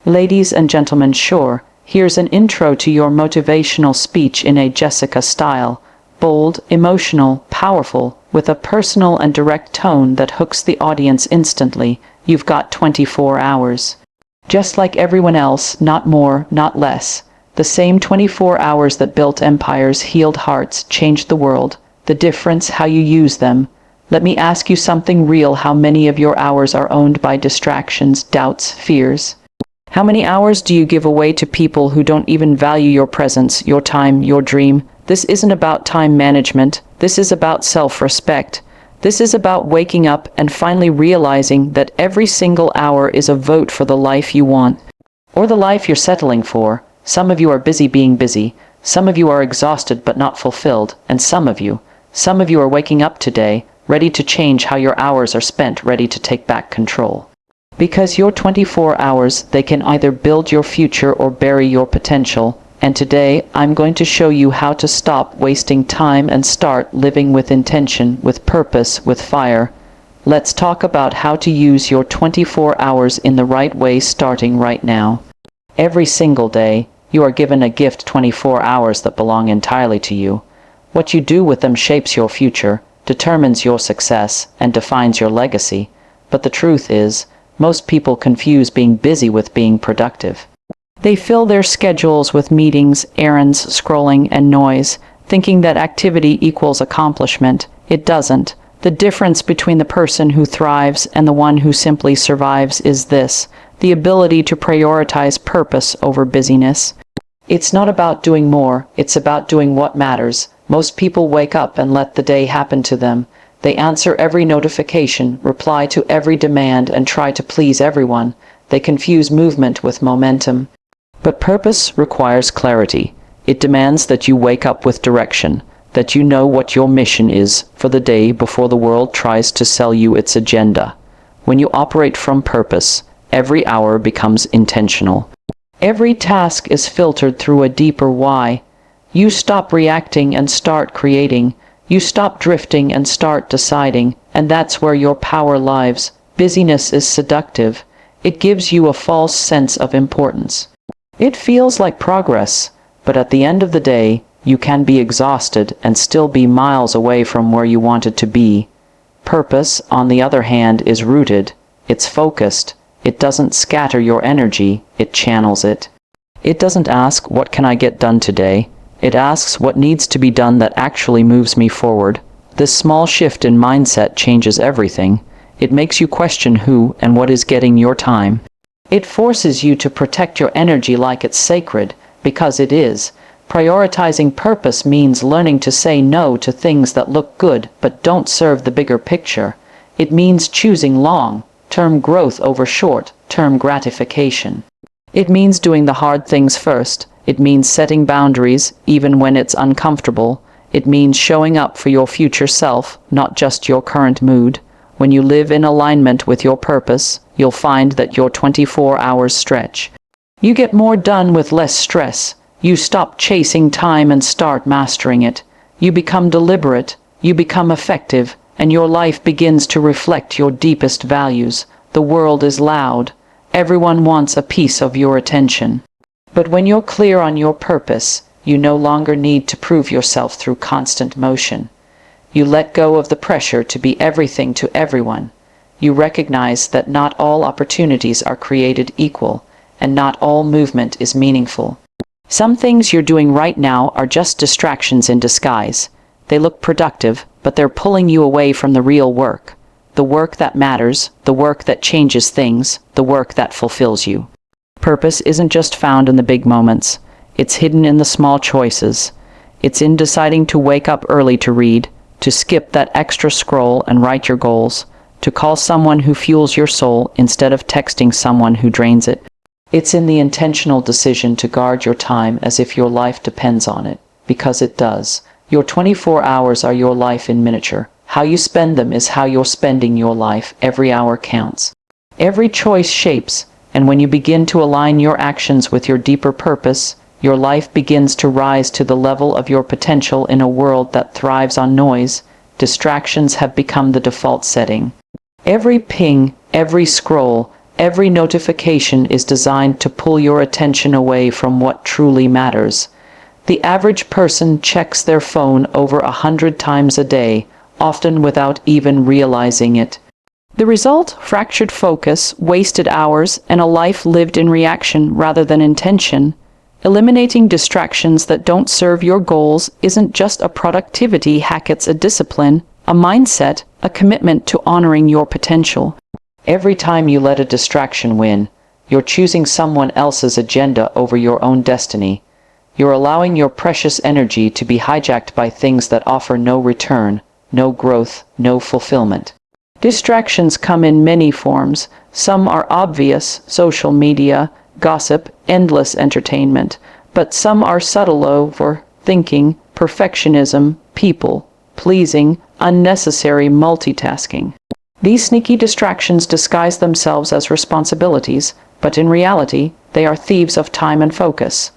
Ladies and gentlemen, sure, here's an intro to your motivational speech in a Jessica style. Bold, emotional, powerful, with a personal and direct tone that hooks the audience instantly. You've got 24 hours. Just like everyone else, not more, not less. The same 24 hours that built empires, healed hearts, changed the world. The difference, how you use them. Let me ask you something real. How many of your hours are owned by distractions, doubts, fears? How many hours do you give away to people who don't even value your presence, your time, your dream? This isn't about time management. This is about self-respect. This is about waking up and finally realizing that every single hour is a vote for the life you want, or the life you're settling for. Some of you are busy being busy. Some of you are exhausted but not fulfilled. And some of you are waking up today, ready to change how your hours are spent, ready to take back control. Because your 24 hours, they can either build your future or bury your potential. And today, I'm going to show you how to stop wasting time and start living with intention, with purpose, with fire. Let's talk about how to use your 24 hours in the right way, starting right now. Every single day, you are given a gift, 24 hours that belong entirely to you. What you do with them shapes your future, determines your success, and defines your legacy. But the truth is, most people confuse being busy with being productive. They fill their schedules with meetings, errands, scrolling, and noise, thinking that activity equals accomplishment. It doesn't. The difference between the person who thrives and the one who simply survives is this: the ability to prioritize purpose over busyness. It's not about doing more, it's about doing what matters. Most people wake up and let the day happen to them. They answer every notification, reply to every demand, and try to please everyone. They confuse movement with momentum. But purpose requires clarity. It demands that you wake up with direction, that you know what your mission is for the day before the world tries to sell you its agenda. When you operate from purpose, every hour becomes intentional. Every task is filtered through a deeper why. You stop reacting and start creating. You stop drifting and start deciding, and that's where your power lies. Busyness is seductive. It gives you a false sense of importance. It feels like progress, but at the end of the day, you can be exhausted and still be miles away from where you wanted to be. Purpose, on the other hand, is rooted. It's focused. It doesn't scatter your energy, it channels it. It doesn't ask, what can I get done today? It asks, what needs to be done that actually moves me forward? This small shift in mindset changes everything. It makes you question who and what is getting your time. It forces you to protect your energy like it's sacred, because it is. Prioritizing purpose means learning to say no to things that look good but don't serve the bigger picture. It means choosing long-term growth over short-term gratification. It means doing the hard things first. It means setting boundaries, even when it's uncomfortable. It means showing up for your future self, not just your current mood. When you live in alignment with your purpose, you'll find that your 24 hours stretch. You get more done with less stress. You stop chasing time and start mastering it. You become deliberate, you become effective, and your life begins to reflect your deepest values. The world is loud. Everyone wants a piece of your attention. But when you're clear on your purpose, you no longer need to prove yourself through constant motion. You let go of the pressure to be everything to everyone. You recognize that not all opportunities are created equal, and not all movement is meaningful. Some things you're doing right now are just distractions in disguise. They look productive, but they're pulling you away from the real work. The work that matters, the work that changes things, the work that fulfills you. Purpose isn't just found in the big moments. It's hidden in the small choices. It's in deciding to wake up early to read, to skip that extra scroll and write your goals, to call someone who fuels your soul instead of texting someone who drains it. It's in the intentional decision to guard your time as if your life depends on it, because it does. Your 24 hours are your life in miniature. How you spend them is how you're spending your life. Every hour counts. Every choice shapes, and when you begin to align your actions with your deeper purpose, your life begins to rise to the level of your potential in a world that thrives on noise. Distractions have become the default setting. Every ping, every scroll, Every notification is designed to pull your attention away from what truly matters. The average person checks their phone over 100 times a day, often without even realizing it. The result? Fractured focus, wasted hours, and a life lived in reaction rather than intention. Eliminating distractions that don't serve your goals isn't just a productivity hack, it's a discipline, a mindset, a commitment to honoring your potential. Every time you let a distraction win, you're choosing someone else's agenda over your own destiny. You're allowing your precious energy to be hijacked by things that offer no return, no growth, no fulfillment. Distractions come in many forms. Some are obvious: social media, gossip, endless entertainment. But some are subtle: overthinking, perfectionism, people pleasing, unnecessary multitasking. These sneaky distractions disguise themselves as responsibilities, but in reality, they are thieves of time and focus.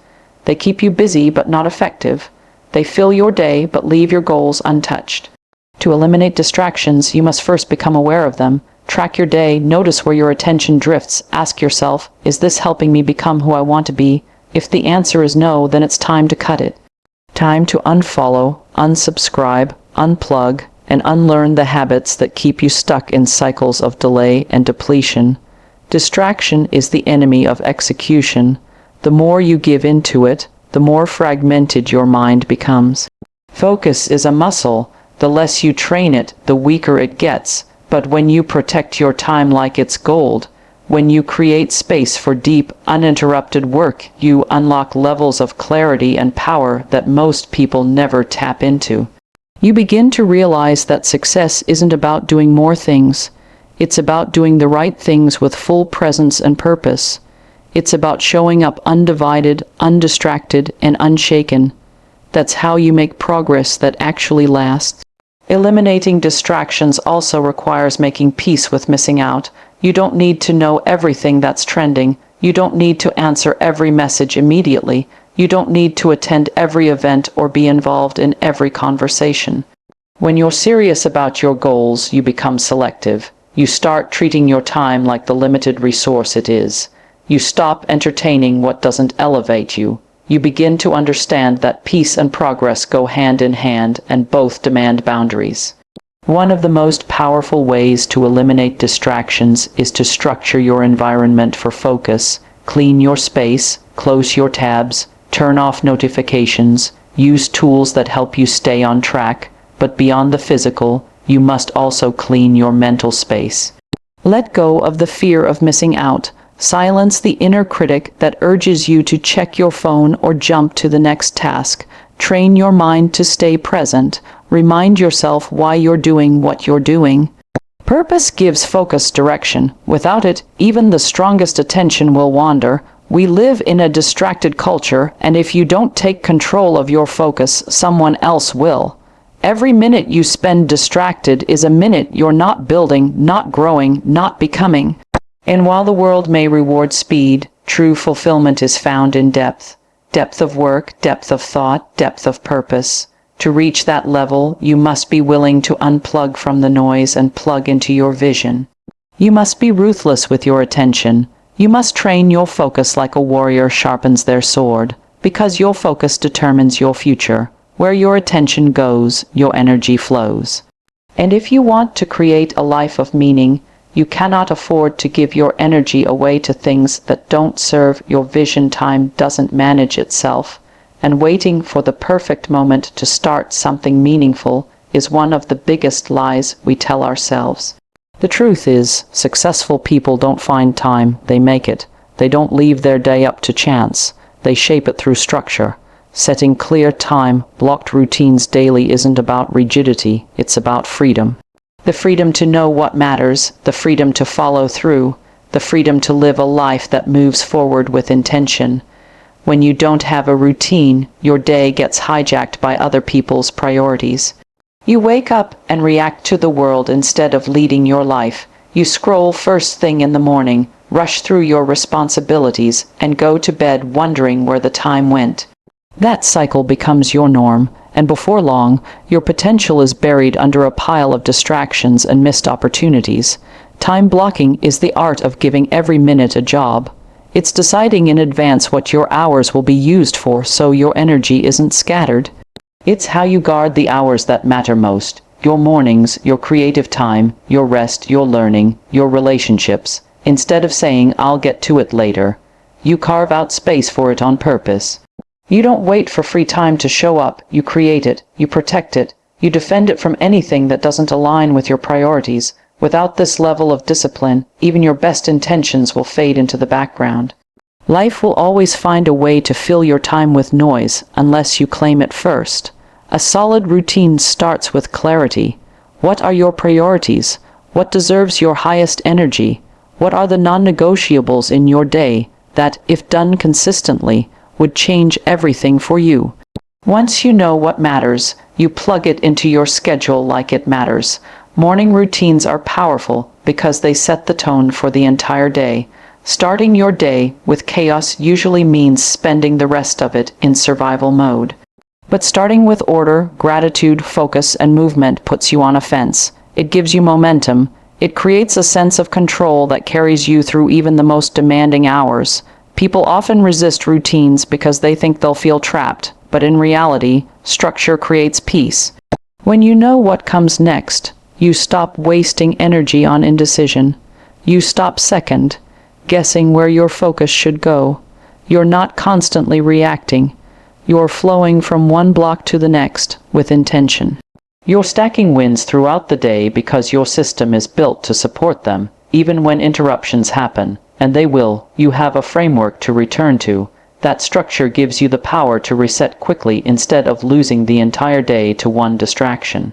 They keep you busy but not effective. They fill your day but leave your goals untouched. To eliminate distractions, you must first become aware of them. Track your day, notice where your attention drifts. Ask yourself, is this helping me become who I want to be? If the answer is no, then it's time to cut it. Time to unfollow, unsubscribe, unplug, and unlearn the habits that keep you stuck in cycles of delay and depletion. Distraction is the enemy of execution. The more you give into it, the more fragmented your mind becomes. Focus is a muscle. The less you train it, the weaker it gets. But when you protect your time like it's gold, when you create space for deep, uninterrupted work, you unlock levels of clarity and power that most people never tap into. You begin to realize that success isn't about doing more things. It's about doing the right things with full presence and purpose. It's about showing up undivided, undistracted, and unshaken. That's how you make progress that actually lasts. Eliminating distractions also requires making peace with missing out. You don't need to know everything that's trending. You don't need to answer every message immediately. You don't need to attend every event or be involved in every conversation. When you're serious about your goals, you become selective. You start treating your time like the limited resource it is. You stop entertaining what doesn't elevate you. You begin to understand that peace and progress go hand in hand, and both demand boundaries. One of the most powerful ways to eliminate distractions is to structure your environment for focus. Clean your space, close your tabs, turn off notifications, use tools that help you stay on track. But beyond the physical, you must also clean your mental space. Let go of the fear of missing out. Silence the inner critic that urges you to check your phone or jump to the next task. Train your mind to stay present. Remind yourself why you're doing what you're doing. Purpose gives focus direction. Without it, even the strongest attention will wander. We live in a distracted culture, and if you don't take control of your focus, someone else will. Every minute you spend distracted is a minute you're not building, not growing, not becoming. And while the world may reward speed, true fulfillment is found in depth. Depth of work, depth of thought, depth of purpose. To reach that level, you must be willing to unplug from the noise and plug into your vision. You must be ruthless with your attention. You must train your focus like a warrior sharpens their sword, because your focus determines your future. Where your attention goes, your energy flows. And if you want to create a life of meaning, you cannot afford to give your energy away to things that don't serve your vision. Time doesn't manage itself, and waiting for the perfect moment to start something meaningful is one of the biggest lies we tell ourselves. The truth is, successful people don't find time, they make it. They don't leave their day up to chance. They shape it through structure. Setting clear time-blocked routines daily isn't about rigidity, it's about freedom. The freedom to know what matters, the freedom to follow through, the freedom to live a life that moves forward with intention. When you don't have a routine, your day gets hijacked by other people's priorities. You wake up and react to the world instead of leading your life. You scroll first thing in the morning, rush through your responsibilities, and go to bed wondering where the time went. That cycle becomes your norm, and before long, your potential is buried under a pile of distractions and missed opportunities. Time blocking is the art of giving every minute a job. It's deciding in advance what your hours will be used for so your energy isn't scattered. It's how you guard the hours that matter most. Your mornings, your creative time, your rest, your learning, your relationships. Instead of saying, "I'll get to it later," you carve out space for it on purpose. You don't wait for free time to show up, you create it, you protect it, you defend it from anything that doesn't align with your priorities. Without this level of discipline, even your best intentions will fade into the background. Life will always find a way to fill your time with noise, unless you claim it first. A solid routine starts with clarity. What are your priorities? What deserves your highest energy? What are the non-negotiables in your day that, if done consistently, would change everything for you? Once you know what matters, you plug it into your schedule like it matters. Morning routines are powerful because they set the tone for the entire day. Starting your day with chaos usually means spending the rest of it in survival mode. But starting with order, gratitude, focus, and movement puts you on offense. It gives you momentum. It creates a sense of control that carries you through even the most demanding hours. People often resist routines because they think they'll feel trapped, but in reality, structure creates peace. When you know what comes next, you stop wasting energy on indecision. You stop guessing where your focus should go. You're not constantly reacting. You're flowing from one block to the next with intention. You're stacking wins throughout the day because your system is built to support them, even when interruptions happen, and they will. You have a framework to return to. That structure gives you the power to reset quickly instead of losing the entire day to one distraction.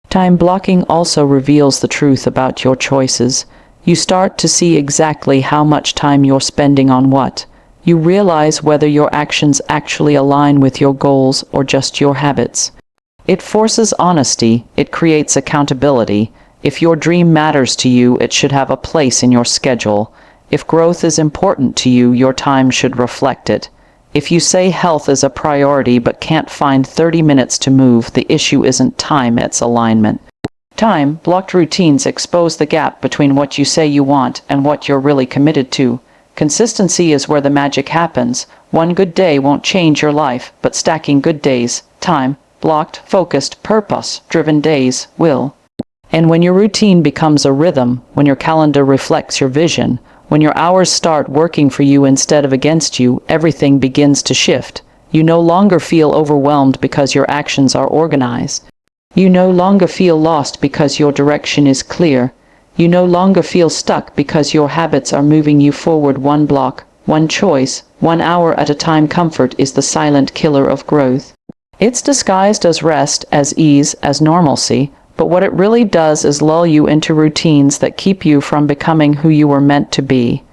Time blocking also reveals the truth about your choices. You start to see exactly how much time you're spending on what. You realize whether your actions actually align with your goals or just your habits. It forces honesty. It creates accountability. If your dream matters to you, it should have a place in your schedule. If growth is important to you, your time should reflect it. If you say health is a priority but can't find 30 minutes to move, the issue isn't time, it's alignment. Time-blocked routines expose the gap between what you say you want and what you're really committed to. Consistency is where the magic happens. One good day won't change your life, but stacking good days, time-blocked, focused, purpose-driven days will. And when your routine becomes a rhythm, when your calendar reflects your vision, when your hours start working for you instead of against you, everything begins to shift. You no longer feel overwhelmed because your actions are organized. You no longer feel lost because your direction is clear. You no longer feel stuck because your habits are moving you forward one block, one choice, 1 hour at a time. Comfort is the silent killer of growth. It's disguised as rest, as ease, as normalcy, but what it really does is lull you into routines that keep you from becoming who you were meant to be.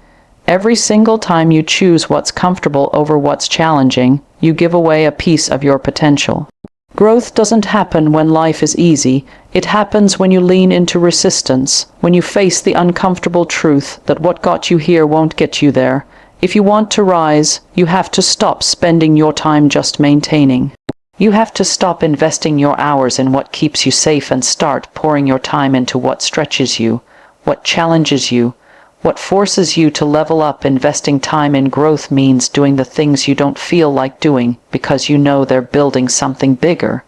Every single time you choose what's comfortable over what's challenging, you give away a piece of your potential. Growth doesn't happen when life is easy. It happens when you lean into resistance, when you face the uncomfortable truth that what got you here won't get you there. If you want to rise, you have to stop spending your time just maintaining. You have to stop investing your hours in what keeps you safe and start pouring your time into what stretches you, what challenges you, what forces you to level up. Investing time in growth means doing the things you don't feel like doing because you know they're building something bigger.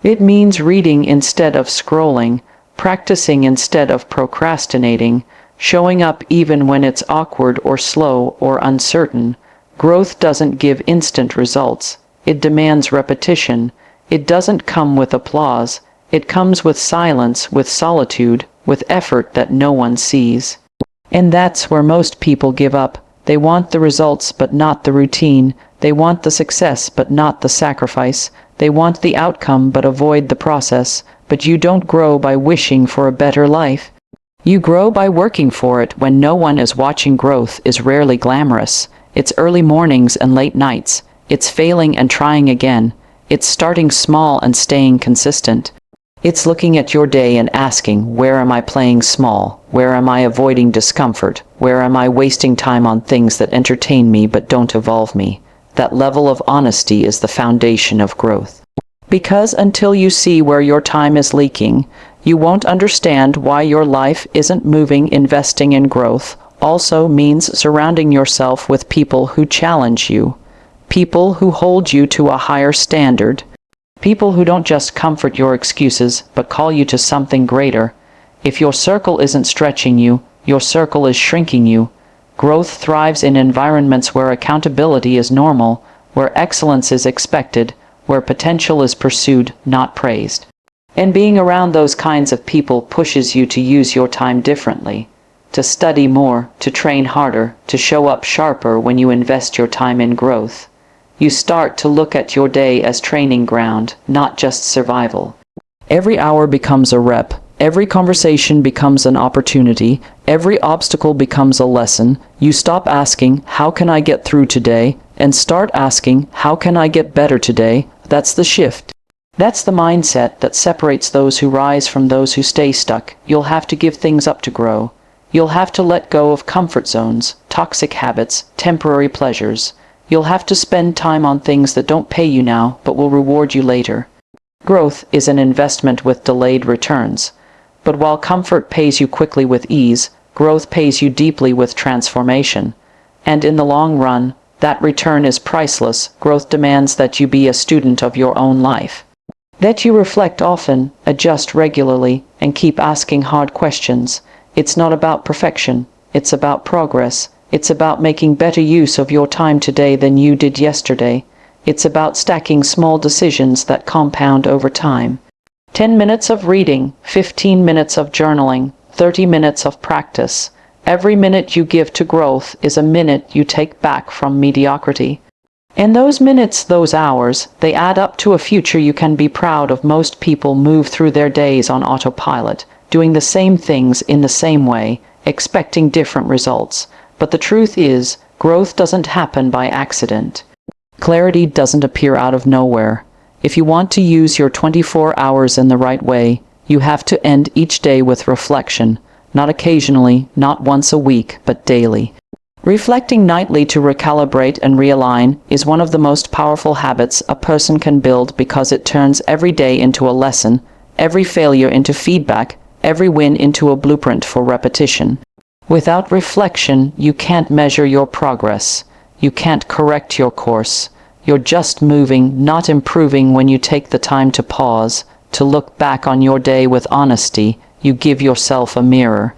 It means reading instead of scrolling, practicing instead of procrastinating, showing up even when it's awkward or slow or uncertain. Growth doesn't give instant results. It demands repetition. It doesn't come with applause. It comes with silence, with solitude, with effort that no one sees. And that's where most people give up. They want the results but not the routine. They want the success but not the sacrifice. They want the outcome but avoid the process. But you don't grow by wishing for a better life. You grow by working for it when no one is watching. Growth is rarely glamorous. It's early mornings and late nights. It's failing and trying again. It's starting small and staying consistent. It's looking at your day and asking, where am I playing small? Where am I avoiding discomfort? Where am I wasting time on things that entertain me but don't evolve me? That level of honesty is the foundation of growth. Because until you see where your time is leaking, You won't understand why your life isn't moving. Investing in growth also means surrounding yourself with people who challenge you, people who hold you to a higher standard, people who don't just comfort your excuses but call you to something greater. If your circle isn't stretching you, your circle is shrinking you. Growth thrives in environments where accountability is normal, where excellence is expected, where potential is pursued, not praised. And being around those kinds of people pushes you to use your time differently, to study more, to train harder, to show up sharper. When you invest your time in growth, you start to look at your day as training ground, not just survival. Every hour becomes a rep. Every conversation becomes an opportunity. Every obstacle becomes a lesson. You stop asking, how can I get through today? And start asking, how can I get better today? That's the shift. That's the mindset that separates those who rise from those who stay stuck. You'll have to give things up to grow. You'll have to let go of comfort zones, toxic habits, temporary pleasures. You'll have to spend time on things that don't pay you now but will reward you later. Growth is an investment with delayed returns. But while comfort pays you quickly with ease, growth pays you deeply with transformation. And in the long run, that return is priceless. Growth demands that you be a student of your own life, that you reflect often, adjust regularly, and keep asking hard questions. It's not about perfection, it's about progress. It's about making better use of your time today than you did yesterday. It's about stacking small decisions that compound over time. 10 minutes of reading, 15 minutes of journaling, 30 minutes of practice. Every minute you give to growth is a minute you take back from mediocrity. And those minutes, those hours, they add up to a future you can be proud of. Most people move through their days on autopilot, doing the same things in the same way, expecting different results. But the truth is, growth doesn't happen by accident. Clarity doesn't appear out of nowhere. If you want to use your 24 hours in the right way, you have to end each day with reflection, not occasionally, not once a week, but daily. Reflecting nightly to recalibrate and realign is one of the most powerful habits a person can build because it turns every day into a lesson, every failure into feedback, every win into a blueprint for repetition. Without reflection, you can't measure your progress. You can't correct your course. You're just moving, not improving. When you take the time to pause, to look back on your day with honesty, you give yourself a mirror.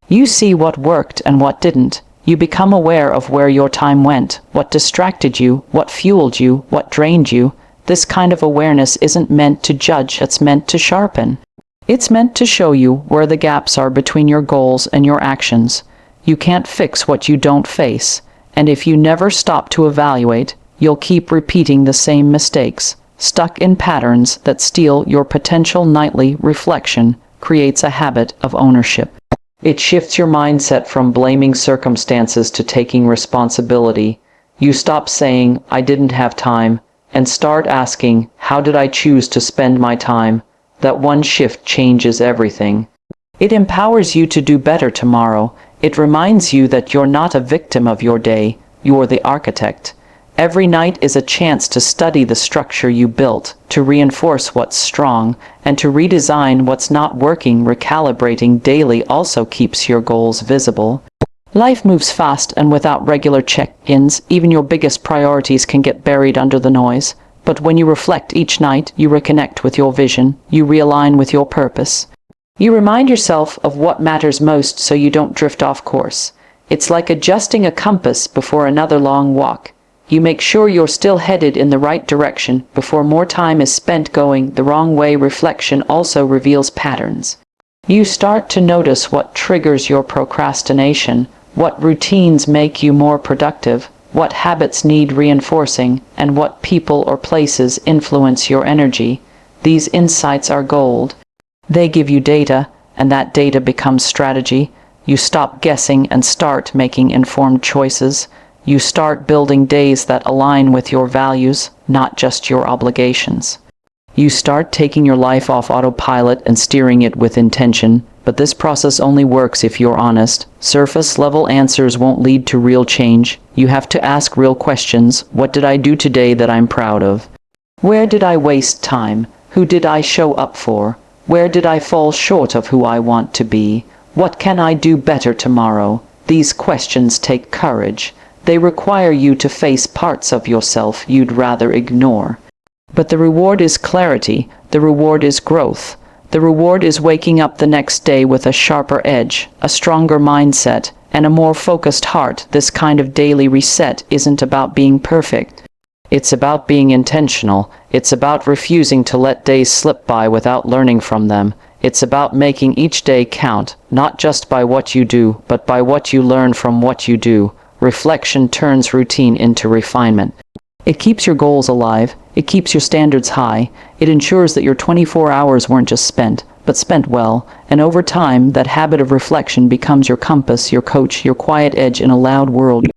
You see what worked and what didn't. You become aware of where your time went, what distracted you, what fueled you, what drained you. This kind of awareness isn't meant to judge, it's meant to sharpen. It's meant to show you where the gaps are between your goals and your actions. You can't fix what you don't face, and if you never stop to evaluate, you'll keep repeating the same mistakes. Stuck in patterns that steal your potential. Nightly reflection creates a habit of ownership. It shifts your mindset from blaming circumstances to taking responsibility. You stop saying, I didn't have time, and start asking, how did I choose to spend my time? That one shift changes everything. It empowers you to do better tomorrow. It reminds you that you're not a victim of your day, you're the architect. Every night is a chance to study the structure you built, to reinforce what's strong, and to redesign what's not working. Recalibrating daily also keeps your goals visible. Life moves fast, and without regular check-ins, even your biggest priorities can get buried under the noise. But when you reflect each night, you reconnect with your vision, you realign with your purpose. You remind yourself of what matters most so you don't drift off course. It's like adjusting a compass before another long walk. You make sure you're still headed in the right direction before more time is spent going the wrong way. Reflection also reveals patterns. You start to notice what triggers your procrastination, what routines make you more productive, what habits need reinforcing, and what people or places influence your energy. These insights are gold. They give you data, and that data becomes strategy. You stop guessing and start making informed choices. You start building days that align with your values, not just your obligations. You start taking your life off autopilot and steering it with intention, but this process only works if you're honest. Surface-level answers won't lead to real change. You have to ask real questions. What did I do today that I'm proud of? Where did I waste time? Who did I show up for? Where did I fall short of who I want to be? What can I do better tomorrow? These questions take courage. They require you to face parts of yourself you'd rather ignore. But the reward is clarity. The reward is growth. The reward is waking up the next day with a sharper edge, a stronger mindset, and a more focused heart. This kind of daily reset isn't about being perfect. It's about being intentional. It's about refusing to let days slip by without learning from them. It's about making each day count, not just by what you do, but by what you learn from what you do. Reflection turns routine into refinement. It keeps your goals alive. It keeps your standards high. It ensures that your 24 hours weren't just spent, but spent well. And over time, that habit of reflection becomes your compass, your coach, your quiet edge in a loud world.